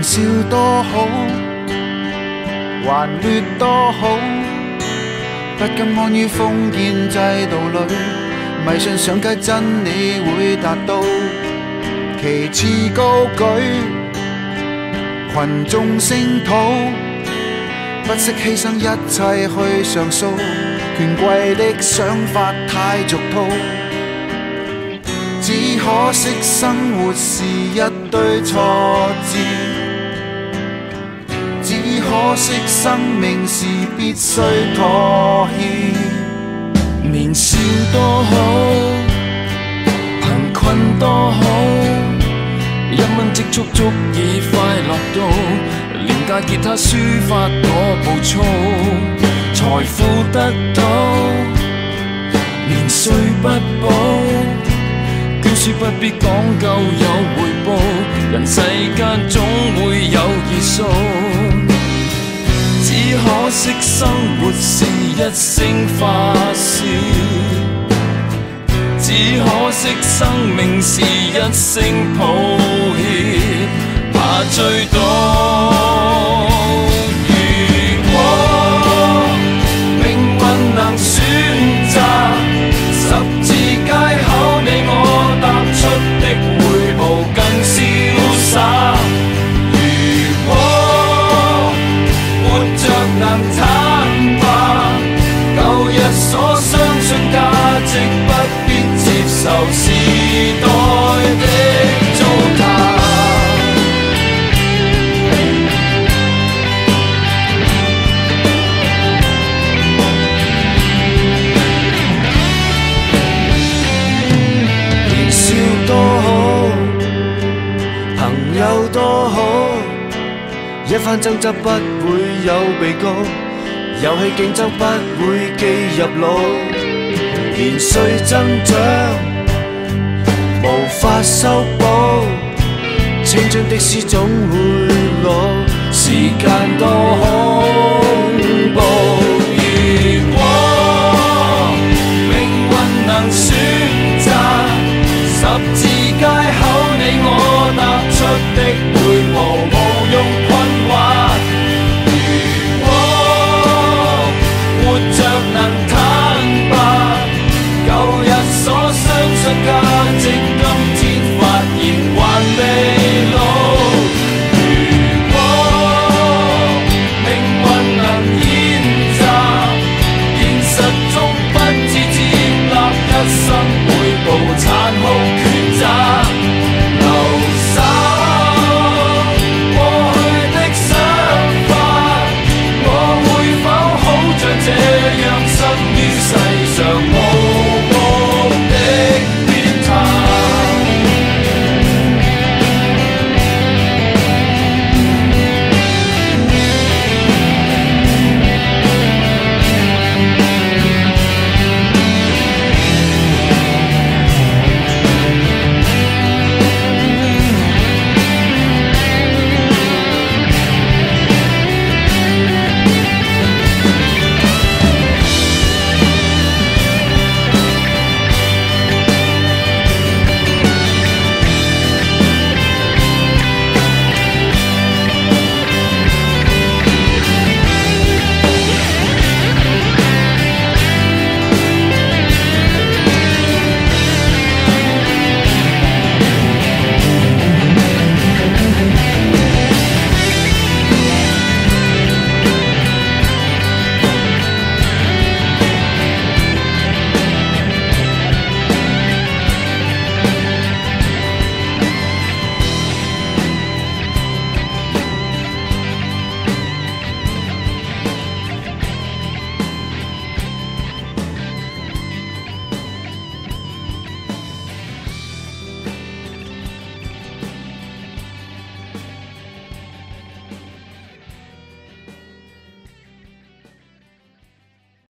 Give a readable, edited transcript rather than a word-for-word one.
少多好，還劣多好，不甘安於封建制度裏，迷信上街真理會達到，旗幟高舉，群眾聲討，不惜犧牲一切去上訴，權貴的想法太俗套，只可惜生活是一堆挫折，只可惜生命是必須妥協。年少多好，貧困多好，1蚊積蓄足以快樂到，廉價吉他抒發我暴躁，財富得到，年歲不保，捐書不必講究有回報，人世間總會有異數，只可惜生活是一聲發洩，只可惜生命是一聲抱歉，怕追悼。如果命運能選擇，十字街口你我踏出的每步更瀟灑。如果活着能坦白，舊日所相信價值不必接受時代的糟蹋。年少多好，朋友多好，一番爭執不會有被告，遊戲競爭不會記入腦，年歲增長無法修補，青春的詩總會老，時間多好。